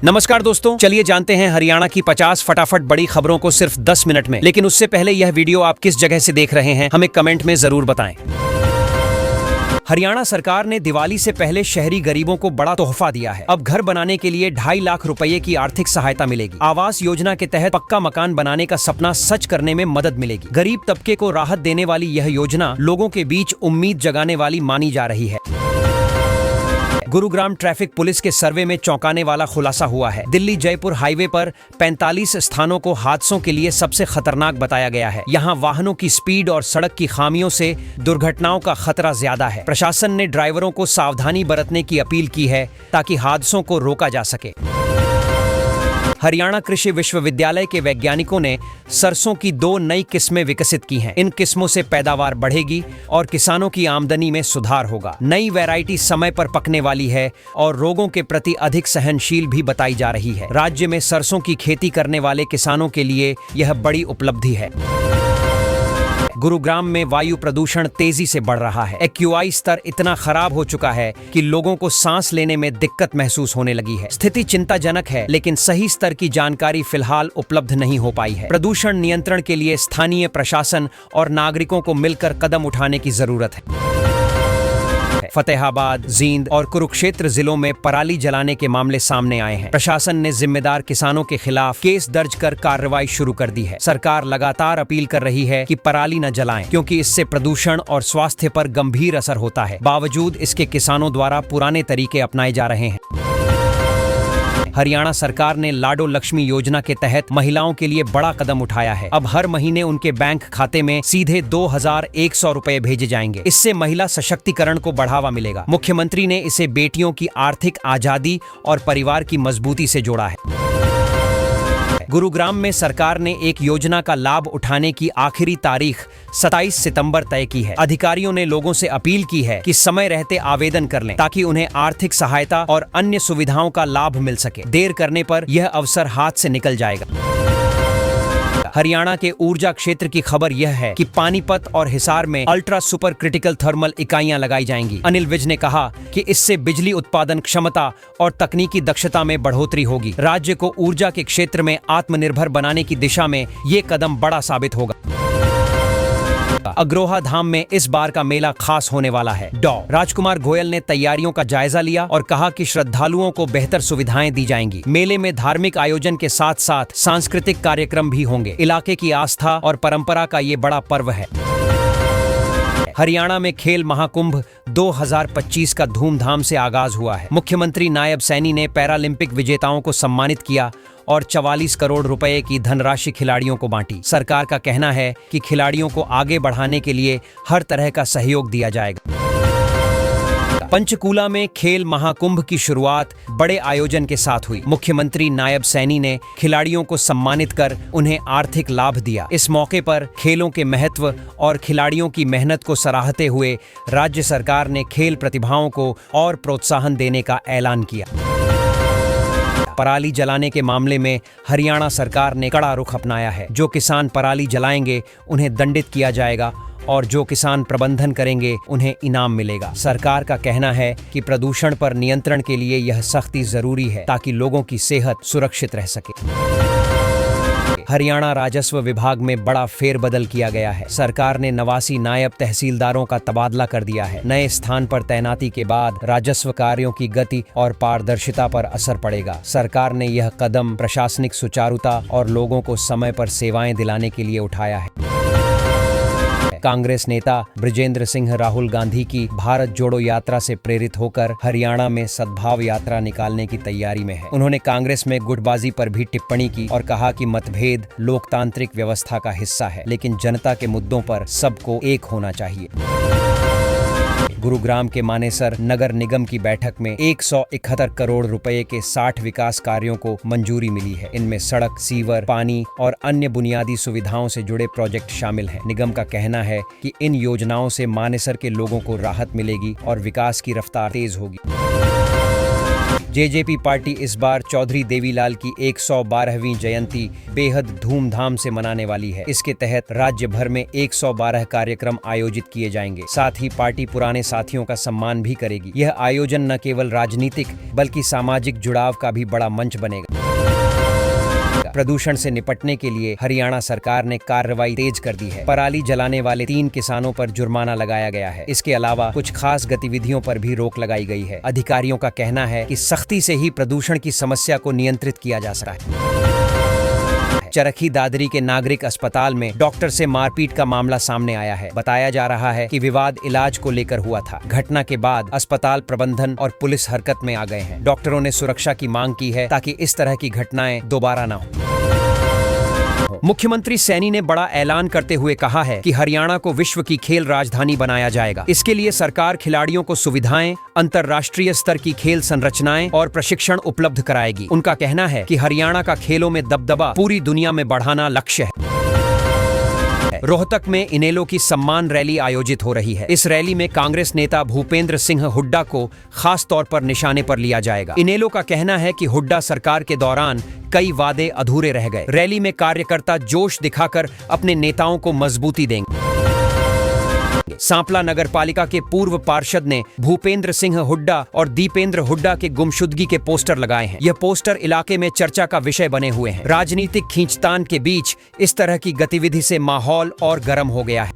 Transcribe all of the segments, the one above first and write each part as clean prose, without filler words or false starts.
नमस्कार दोस्तों, चलिए जानते हैं हरियाणा की 50 फटाफट बड़ी खबरों को सिर्फ 10 मिनट में। लेकिन उससे पहले यह वीडियो आप किस जगह से देख रहे हैं हमें कमेंट में जरूर बताएं। हरियाणा सरकार ने दिवाली से पहले शहरी गरीबों को बड़ा तोहफा दिया है। अब घर बनाने के लिए 2.5 लाख रुपए की आर्थिक सहायता मिलेगी। आवास योजना के तहत पक्का मकान बनाने का सपना सच करने में मदद मिलेगी। गरीब तबके को राहत देने वाली यह योजना लोगों के बीच उम्मीद जगाने वाली मानी जा रही है। गुरुग्राम ट्रैफिक पुलिस के सर्वे में चौंकाने वाला खुलासा हुआ है। दिल्ली जयपुर हाईवे पर 45 स्थानों को हादसों के लिए सबसे खतरनाक बताया गया है। यहाँ वाहनों की स्पीड और सड़क की खामियों से दुर्घटनाओं का खतरा ज्यादा है। प्रशासन ने ड्राइवरों को सावधानी बरतने की अपील की है ताकि हादसों को रोका जा सके। हरियाणा कृषि विश्वविद्यालय के वैज्ञानिकों ने सरसों की 2 नई किस्में विकसित की हैं। इन किस्मों से पैदावार बढ़ेगी और किसानों की आमदनी में सुधार होगा। नई वैरायटी समय पर पकने वाली है और रोगों के प्रति अधिक सहनशील भी बताई जा रही है। राज्य में सरसों की खेती करने वाले किसानों के लिए यह बड़ी उपलब्धि है। गुरुग्राम में वायु प्रदूषण तेजी से बढ़ रहा है। एक्यूआई स्तर इतना खराब हो चुका है कि लोगों को सांस लेने में दिक्कत महसूस होने लगी है। स्थिति चिंताजनक है, लेकिन सही स्तर की जानकारी फिलहाल उपलब्ध नहीं हो पाई है। प्रदूषण नियंत्रण के लिए स्थानीय प्रशासन और नागरिकों को मिलकर कदम उठाने की जरूरत है। फतेहाबाद, जींद और कुरुक्षेत्र जिलों में पराली जलाने के मामले सामने आए हैं। प्रशासन ने जिम्मेदार किसानों के खिलाफ केस दर्ज कर कार्रवाई शुरू कर दी है। सरकार लगातार अपील कर रही है कि पराली न जलाएं, क्योंकि इससे प्रदूषण और स्वास्थ्य पर गंभीर असर होता है। बावजूद इसके किसानों द्वारा पुराने तरीके अपनाए जा रहे हैं। हरियाणा सरकार ने लाडो लक्ष्मी योजना के तहत महिलाओं के लिए बड़ा कदम उठाया है। अब हर महीने उनके बैंक खाते में सीधे 2100 रुपए भेजे जाएंगे। इससे महिला सशक्तिकरण को बढ़ावा मिलेगा। मुख्यमंत्री ने इसे बेटियों की आर्थिक आजादी और परिवार की मजबूती से जोड़ा है। गुरुग्राम में सरकार ने एक योजना का लाभ उठाने की आखिरी तारीख 27 सितंबर तय की है। अधिकारियों ने लोगों से अपील की है कि समय रहते आवेदन कर लें, ताकि उन्हें आर्थिक सहायता और अन्य सुविधाओं का लाभ मिल सके। देर करने पर यह अवसर हाथ से निकल जाएगा। हरियाणा के ऊर्जा क्षेत्र की खबर यह है कि पानीपत और हिसार में अल्ट्रा सुपर क्रिटिकल थर्मल इकाइयां लगाई जाएंगी। अनिल विज ने कहा कि इससे बिजली उत्पादन क्षमता और तकनीकी दक्षता में बढ़ोतरी होगी। राज्य को ऊर्जा के क्षेत्र में आत्मनिर्भर बनाने की दिशा में ये कदम बड़ा साबित होगा। अग्रोहा धाम में इस बार का मेला खास होने वाला है। राजकुमार गोयल ने तैयारियों का जायजा लिया और कहा कि श्रद्धालुओं को बेहतर सुविधाएं दी जाएंगी। मेले में धार्मिक आयोजन के साथ साथ सांस्कृतिक कार्यक्रम भी होंगे। इलाके की आस्था और परंपरा का ये बड़ा पर्व है। हरियाणा में खेल महाकुंभ 2025 का धूमधाम से आगाज हुआ है। मुख्यमंत्री नायब सैनी ने पैरालंपिक विजेताओं को सम्मानित किया और 44 करोड़ रुपए की धनराशि खिलाड़ियों को बांटी। सरकार का कहना है कि खिलाड़ियों को आगे बढ़ाने के लिए हर तरह का सहयोग दिया जाएगा। पंचकूला में खेल महाकुंभ की शुरुआत बड़े आयोजन के साथ हुई। मुख्यमंत्री नायब सैनी ने खिलाड़ियों को सम्मानित कर उन्हें आर्थिक लाभ दिया। इस मौके पर खेलों के महत्व और खिलाड़ियों की मेहनत को सराहते हुए राज्य सरकार ने खेल प्रतिभाओं को और प्रोत्साहन देने का ऐलान किया। पराली जलाने के मामले में हरियाणा सरकार ने कड़ा रुख अपनाया है। जो किसान पराली जलाएंगे उन्हें दंडित किया जाएगा और जो किसान प्रबंधन करेंगे उन्हें इनाम मिलेगा। सरकार का कहना है कि प्रदूषण पर नियंत्रण के लिए यह सख्ती जरूरी है, ताकि लोगों की सेहत सुरक्षित रह सके। हरियाणा राजस्व विभाग में बड़ा फेरबदल किया गया है। सरकार ने 89 नायब तहसीलदारों का तबादला कर दिया है। नए स्थान पर तैनाती के बाद राजस्व कार्यों की गति और पारदर्शिता पर असर पड़ेगा। सरकार ने यह कदम प्रशासनिक सुचारुता और लोगों को समय पर सेवाएं दिलाने के लिए उठाया है। कांग्रेस नेता बृजेंद्र सिंह राहुल गांधी की भारत जोड़ो यात्रा से प्रेरित होकर हरियाणा में सद्भाव यात्रा निकालने की तैयारी में है। उन्होंने कांग्रेस में गुटबाजी पर भी टिप्पणी की और कहा कि मतभेद लोकतांत्रिक व्यवस्था का हिस्सा है, लेकिन जनता के मुद्दों पर सबको एक होना चाहिए। गुरुग्राम के मानेसर नगर निगम की बैठक में 171 करोड़ रुपए के 60 विकास कार्यों को मंजूरी मिली है। इनमें सड़क, सीवर, पानी और अन्य बुनियादी सुविधाओं से जुड़े प्रोजेक्ट शामिल हैं। निगम का कहना है कि इन योजनाओं से मानेसर के लोगों को राहत मिलेगी और विकास की रफ्तार तेज होगी। जेजेपी पार्टी इस बार चौधरी देवीलाल की 112वीं जयंती बेहद धूमधाम से मनाने वाली है। इसके तहत राज्य भर में 112 कार्यक्रम आयोजित किए जाएंगे। साथ ही पार्टी पुराने साथियों का सम्मान भी करेगी। यह आयोजन न केवल राजनीतिक बल्कि सामाजिक जुड़ाव का भी बड़ा मंच बनेगा। प्रदूषण से निपटने के लिए हरियाणा सरकार ने कार्रवाई तेज कर दी है। पराली जलाने वाले 3 किसानों पर जुर्माना लगाया गया है। इसके अलावा कुछ खास गतिविधियों पर भी रोक लगाई गई है। अधिकारियों का कहना है कि सख्ती से ही प्रदूषण की समस्या को नियंत्रित किया जा सकता है। चरखी दादरी के नागरिक अस्पताल में डॉक्टर से मारपीट का मामला सामने आया है। बताया जा रहा है कि विवाद इलाज को लेकर हुआ था। घटना के बाद अस्पताल प्रबंधन और पुलिस हरकत में आ गए हैं। डॉक्टरों ने सुरक्षा की मांग की है ताकि इस तरह की घटनाएं दोबारा न हो। मुख्यमंत्री सैनी ने बड़ा ऐलान करते हुए कहा है कि हरियाणा को विश्व की खेल राजधानी बनाया जाएगा। इसके लिए सरकार खिलाड़ियों को सुविधाएं, अंतर्राष्ट्रीय स्तर की खेल संरचनाएं और प्रशिक्षण उपलब्ध कराएगी। उनका कहना है कि हरियाणा का खेलों में दबदबा पूरी दुनिया में बढ़ाना लक्ष्य है। रोहतक में इनेलो की सम्मान रैली आयोजित हो रही है। इस रैली में कांग्रेस नेता भूपेंद्र सिंह हुड्डा को खास तौर पर निशाने पर लिया जाएगा। इनेलो का कहना है कि हुड्डा सरकार के दौरान कई वादे अधूरे रह गए। रैली में कार्यकर्ता जोश दिखाकर अपने नेताओं को मजबूती देंगे। सांपला नगर पालिका के पूर्व पार्षद ने भूपेंद्र सिंह हुड्डा और दीपेंद्र हुड्डा के गुमशुदगी के पोस्टर लगाए हैं। यह पोस्टर इलाके में चर्चा का विषय बने हुए हैं। राजनीतिक खींचतान के बीच इस तरह की गतिविधि से माहौल और गर्म हो गया है।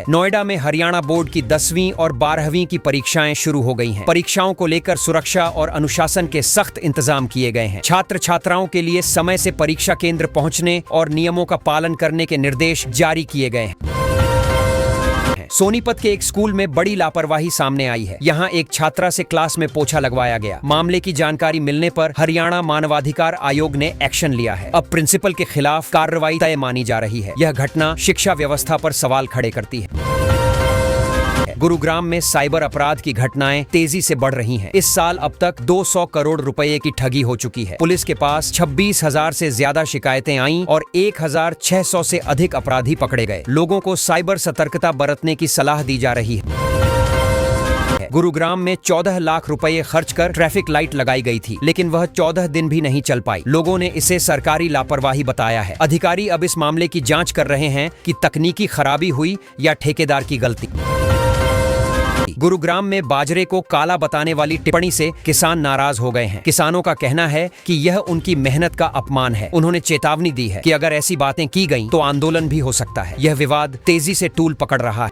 नोएडा में हरियाणा बोर्ड की 10वीं और 12वीं की परीक्षाएं शुरू हो गई हैं। परीक्षाओं को लेकर सुरक्षा और अनुशासन के सख्त इंतजाम किए गए हैं। छात्र छात्राओं के लिए समय से परीक्षा केंद्र पहुंचने और नियमों का पालन करने के निर्देश जारी किए गए हैं। सोनीपत के एक स्कूल में बड़ी लापरवाही सामने आई है। यहाँ एक छात्रा से क्लास में पोछा लगवाया गया। मामले की जानकारी मिलने पर हरियाणा मानवाधिकार आयोग ने एक्शन लिया है। अब प्रिंसिपल के खिलाफ कार्रवाई तय मानी जा रही है। यह घटना शिक्षा व्यवस्था पर सवाल खड़े करती है। गुरुग्राम में साइबर अपराध की घटनाएं तेजी से बढ़ रही हैं। इस साल अब तक 200 करोड़ रुपए की ठगी हो चुकी है। पुलिस के पास 26,000 से ज्यादा शिकायतें आईं और 1,600 से अधिक अपराधी पकड़े गए। लोगों को साइबर सतर्कता बरतने की सलाह दी जा रही है। गुरुग्राम में 14 लाख रुपए खर्च कर ट्रैफिक लाइट लगाई गई थी, लेकिन वह 14 दिन भी नहीं चल पाई। लोगों ने इसे सरकारी लापरवाही बताया है। अधिकारी अब इस मामले की जांच कर रहे हैं कि तकनीकी खराबी हुई या ठेकेदार की गलती। गुरुग्राम में बाजरे को काला बताने वाली टिप्पणी से किसान नाराज हो गए हैं। किसानों का कहना है कि यह उनकी मेहनत का अपमान है। उन्होंने चेतावनी दी है कि अगर ऐसी बातें की गईं तो आंदोलन भी हो सकता है। यह विवाद तेजी से तूल पकड़ रहा है।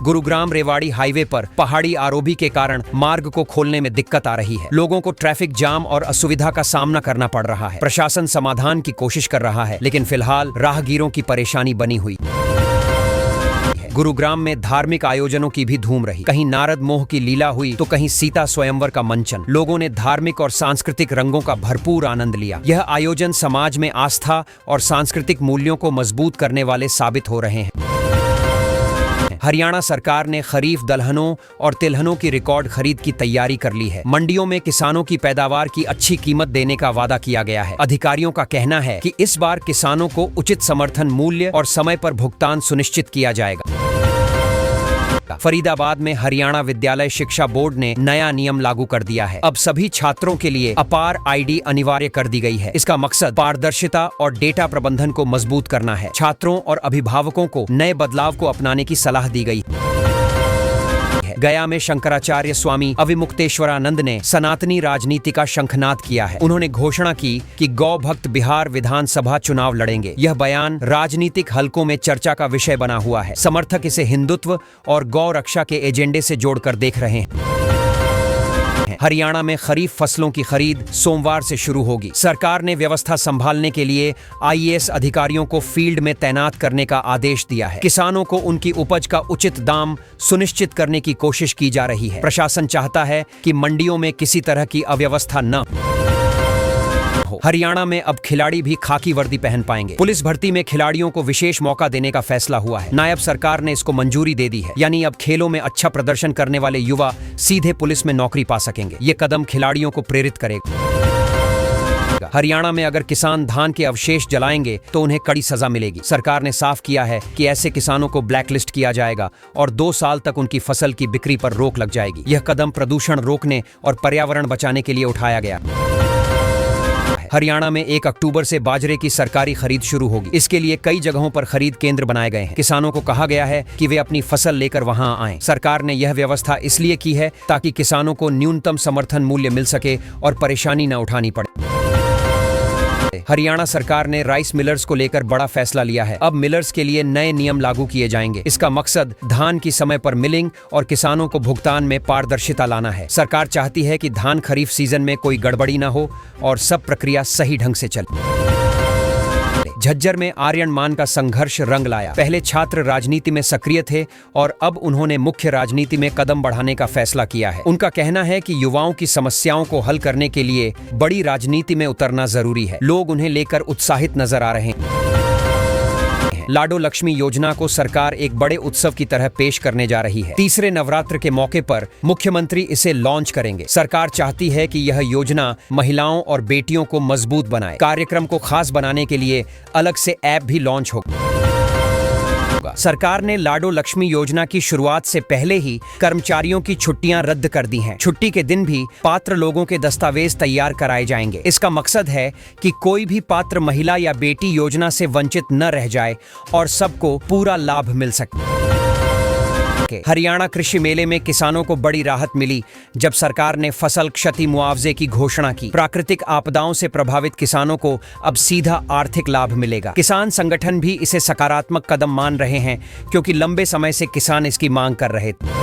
गुरुग्राम रेवाड़ी हाईवे पर पहाड़ी आरोभी के कारण मार्ग को खोलने में दिक्कत आ रही है। लोगों को ट्रैफिक जाम और असुविधा का सामना करना पड़ रहा है। प्रशासन समाधान की कोशिश कर रहा है, लेकिन फिलहाल राहगीरों की परेशानी बनी हुई। गुरुग्राम में धार्मिक आयोजनों की भी धूम रही। कहीं नारद मोह की लीला हुई तो कहीं सीता स्वयंवर का मंचन। लोगों ने धार्मिक और सांस्कृतिक रंगों का भरपूर आनंद लिया। यह आयोजन समाज में आस्था और सांस्कृतिक मूल्यों को मजबूत करने वाले साबित हो रहे हैं। हरियाणा सरकार ने खरीफ दलहनों और तिलहनों की रिकॉर्ड खरीद की तैयारी कर ली है। मंडियों में किसानों की पैदावार की अच्छी कीमत देने का वादा किया गया है। अधिकारियों का कहना है कि इस बार किसानों को उचित समर्थन मूल्य और समय पर भुगतान सुनिश्चित किया जाएगा। फरीदाबाद में हरियाणा विद्यालय शिक्षा बोर्ड ने नया नियम लागू कर दिया है। अब सभी छात्रों के लिए अपार आईडी अनिवार्य कर दी गई है। इसका मकसद पारदर्शिता और डेटा प्रबंधन को मजबूत करना है। छात्रों और अभिभावकों को नए बदलाव को अपनाने की सलाह दी गई है। गया में शंकराचार्य स्वामी अविमुक्तेश्वरानंद ने सनातनी राजनीति का शंखनाद किया है। उन्होंने घोषणा की कि गौ भक्त बिहार विधानसभा चुनाव लड़ेंगे। यह बयान राजनीतिक हलकों में चर्चा का विषय बना हुआ है। समर्थक इसे हिंदुत्व और गौ रक्षा के एजेंडे से जोड़कर देख रहे हैं। हरियाणा में खरीफ फसलों की खरीद सोमवार से शुरू होगी। सरकार ने व्यवस्था संभालने के लिए आईएएस अधिकारियों को फील्ड में तैनात करने का आदेश दिया है। किसानों को उनकी उपज का उचित दाम सुनिश्चित करने की कोशिश की जा रही है। प्रशासन चाहता है कि मंडियों में किसी तरह की अव्यवस्था न हो। हरियाणा में अब खिलाड़ी भी खाकी वर्दी पहन पाएंगे। पुलिस भर्ती में खिलाड़ियों को विशेष मौका देने का फैसला हुआ है। नायब सरकार ने इसको मंजूरी दे दी है। यानी अब खेलों में अच्छा प्रदर्शन करने वाले युवा सीधे पुलिस में नौकरी पा सकेंगे। ये कदम खिलाड़ियों को प्रेरित करेगा। हरियाणा में अगर किसान धान के अवशेष जलाएंगे तो उन्हें कड़ी सजा मिलेगी। सरकार ने साफ किया है कि ऐसे किसानों को ब्लैकलिस्ट किया जाएगा और 2 साल तक उनकी फसल की बिक्री पर रोक लग जाएगी। यह कदम प्रदूषण रोकने और पर्यावरण बचाने के लिए उठाया गया। हरियाणा में 1 अक्टूबर से बाजरे की सरकारी खरीद शुरू होगी। इसके लिए कई जगहों पर खरीद केंद्र बनाए गए हैं। किसानों को कहा गया है कि वे अपनी फसल लेकर वहां आएं। सरकार ने यह व्यवस्था इसलिए की है ताकि किसानों को न्यूनतम समर्थन मूल्य मिल सके और परेशानी न उठानी पड़े। हरियाणा सरकार ने राइस मिलर्स को लेकर बड़ा फैसला लिया है। अब मिलर्स के लिए नए नियम लागू किए जाएंगे। इसका मकसद धान की समय पर मिलिंग और किसानों को भुगतान में पारदर्शिता लाना है। सरकार चाहती है कि धान खरीफ सीजन में कोई गड़बड़ी न हो और सब प्रक्रिया सही ढंग से चले। झज्जर में आर्यन मान का संघर्ष रंग लाया। पहले छात्र राजनीति में सक्रिय थे और अब उन्होंने मुख्य राजनीति में कदम बढ़ाने का फैसला किया है। उनका कहना है कि युवाओं की समस्याओं को हल करने के लिए बड़ी राजनीति में उतरना जरूरी है। लोग उन्हें लेकर उत्साहित नजर आ रहे हैं। लाडो लक्ष्मी योजना को सरकार एक बड़े उत्सव की तरह पेश करने जा रही है। तीसरे नवरात्र के मौके पर मुख्यमंत्री इसे लॉन्च करेंगे। सरकार चाहती है कि यह योजना महिलाओं और बेटियों को मजबूत बनाए। कार्यक्रम को खास बनाने के लिए अलग से ऐप भी लॉन्च होगा। सरकार ने लाडो लक्ष्मी योजना की शुरुआत से पहले ही कर्मचारियों की छुट्टियां रद्द कर दी हैं। छुट्टी के दिन भी पात्र लोगों के दस्तावेज तैयार कराए जाएंगे। इसका मकसद है कि कोई भी पात्र महिला या बेटी योजना से वंचित न रह जाए और सबको पूरा लाभ मिल सके। हरियाणा कृषि मेले में किसानों को बड़ी राहत मिली जब सरकार ने फसल क्षति मुआवजे की घोषणा की। प्राकृतिक आपदाओं से प्रभावित किसानों को अब सीधा आर्थिक लाभ मिलेगा। किसान संगठन भी इसे सकारात्मक कदम मान रहे हैं क्योंकि लंबे समय से किसान इसकी मांग कर रहे थे।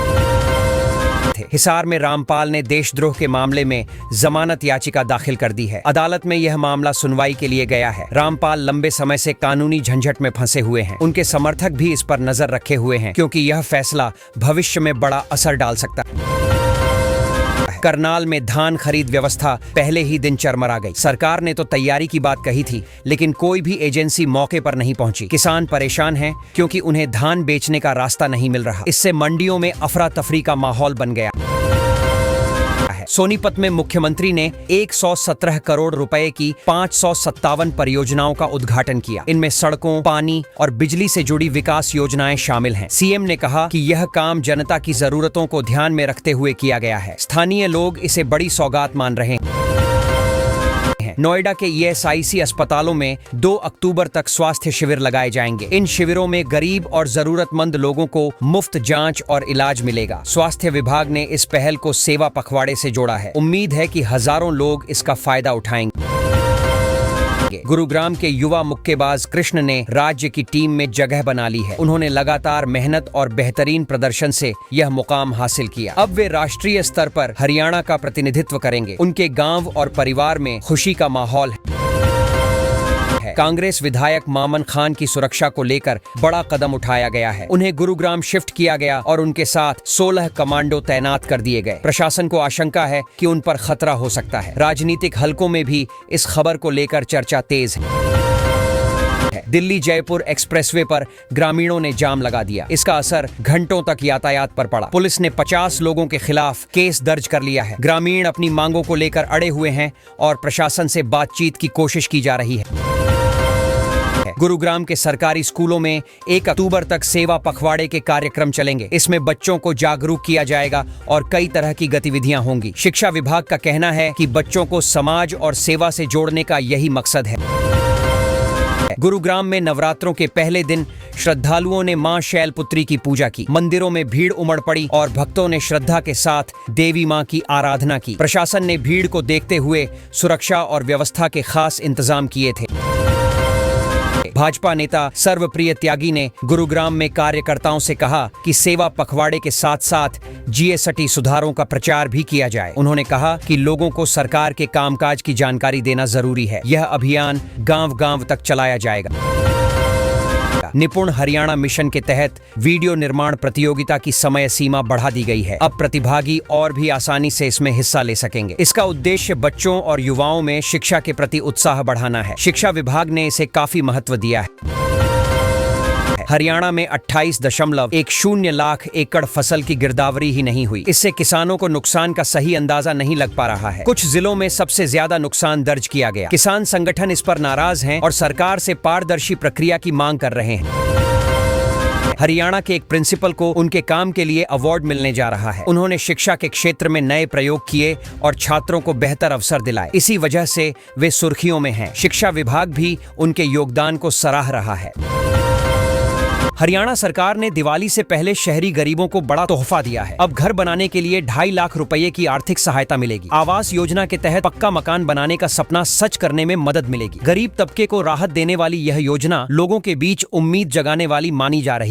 हिसार में रामपाल ने देशद्रोह के मामले में जमानत याचिका दाखिल कर दी है। अदालत में यह मामला सुनवाई के लिए गया है। रामपाल लंबे समय से कानूनी झंझट में फंसे हुए हैं। उनके समर्थक भी इस पर नजर रखे हुए हैं क्योंकि यह फैसला भविष्य में बड़ा असर डाल सकता है। करनाल में धान खरीद व्यवस्था पहले ही दिन चरमरा गई। सरकार ने तो तैयारी की बात कही थी, लेकिन कोई भी एजेंसी मौके पर नहीं पहुंची। किसान परेशान हैं क्योंकि उन्हें धान बेचने का रास्ता नहीं मिल रहा। इससे मंडियों में अफरा तफरी का माहौल बन गया। सोनीपत में मुख्यमंत्री ने 117 करोड़ रुपए की 557 परियोजनाओं का उद्घाटन किया। इनमें सड़कों, पानी और बिजली से जुड़ी विकास योजनाएं शामिल हैं। सीएम ने कहा कि यह काम जनता की जरूरतों को ध्यान में रखते हुए किया गया है। स्थानीय लोग इसे बड़ी सौगात मान रहे हैं। नोएडा के ESIC अस्पतालों में 2 अक्टूबर तक स्वास्थ्य शिविर लगाए जाएंगे। इन शिविरों में गरीब और जरूरतमंद लोगों को मुफ्त जांच और इलाज मिलेगा। स्वास्थ्य विभाग ने इस पहल को सेवा पखवाड़े से जोड़ा है। उम्मीद है कि हजारों लोग इसका फायदा उठाएंगे। गुरुग्राम के युवा मुक्केबाज कृष्ण ने राज्य की टीम में जगह बना ली है। उन्होंने लगातार मेहनत और बेहतरीन प्रदर्शन से यह मुकाम हासिल किया। अब वे राष्ट्रीय स्तर पर हरियाणा का प्रतिनिधित्व करेंगे। उनके गांव और परिवार में खुशी का माहौल है। कांग्रेस विधायक मामन खान की सुरक्षा को लेकर बड़ा कदम उठाया गया है। उन्हें गुरुग्राम शिफ्ट किया गया और उनके साथ 16 कमांडो तैनात कर दिए गए। प्रशासन को आशंका है कि उन पर खतरा हो सकता है। राजनीतिक हलकों में भी इस खबर को लेकर चर्चा तेज है। दिल्ली जयपुर एक्सप्रेसवे पर ग्रामीणों ने जाम लगा दिया। इसका असर घंटों तक यातायात पर पड़ा। पुलिस ने 50 लोगों के खिलाफ केस दर्ज कर लिया है। ग्रामीण अपनी मांगों को लेकर अड़े हुए हैं और प्रशासन से बातचीत की कोशिश की जा रही है। गुरुग्राम के सरकारी स्कूलों में 1 अक्टूबर तक सेवा पखवाड़े के कार्यक्रम चलेंगे। इसमें बच्चों को जागरूक किया जाएगा और कई तरह की गतिविधियां होंगी। शिक्षा विभाग का कहना है कि बच्चों को समाज और सेवा से जोड़ने का यही मकसद है। गुरुग्राम में नवरात्रों के पहले दिन श्रद्धालुओं ने मां शैलपुत्री की पूजा की। मंदिरों में भीड़ उमड़ पड़ी और भक्तों ने श्रद्धा के साथ देवी मां की आराधना की। प्रशासन ने भीड़ को देखते हुए सुरक्षा और व्यवस्था के खास इंतजाम किए थे। भाजपा नेता सर्वप्रिय त्यागी ने गुरुग्राम में कार्यकर्ताओं से कहा कि सेवा पखवाड़े के साथ साथ GST सुधारों का प्रचार भी किया जाए। उन्होंने कहा कि लोगों को सरकार के कामकाज की जानकारी देना जरूरी है। यह अभियान गांव-गांव तक चलाया जाएगा। निपुण हरियाणा मिशन के तहत वीडियो निर्माण प्रतियोगिता की समय सीमा बढ़ा दी गई है। अब प्रतिभागी और भी आसानी से इसमें हिस्सा ले सकेंगे। इसका उद्देश्य बच्चों और युवाओं में शिक्षा के प्रति उत्साह बढ़ाना है। शिक्षा विभाग ने इसे काफी महत्व दिया है। हरियाणा में 28.10 लाख एकड़ फसल की गिरदावरी ही नहीं हुई। इससे किसानों को नुकसान का सही अंदाजा नहीं लग पा रहा है। कुछ जिलों में सबसे ज्यादा नुकसान दर्ज किया गया। किसान संगठन इस पर नाराज हैं और सरकार से पारदर्शी प्रक्रिया की मांग कर रहे हैं। हरियाणा के एक प्रिंसिपल को उनके काम के लिए अवार्ड मिलने जा रहा है। उन्होंने शिक्षा के क्षेत्र में नए प्रयोग किए और छात्रों को बेहतर अवसर दिलाए। इसी वजह से वे सुर्खियों में हैं। शिक्षा विभाग भी उनके योगदान को सराह रहा है। हरियाणा सरकार ने दिवाली से पहले शहरी गरीबों को बड़ा तोहफा दिया है। अब घर बनाने के लिए 2.5 लाख रुपए की आर्थिक सहायता मिलेगी। आवास योजना के तहत पक्का मकान बनाने का सपना सच करने में मदद मिलेगी। गरीब तबके को राहत देने वाली यह योजना लोगों के बीच उम्मीद जगाने वाली मानी जा रही है।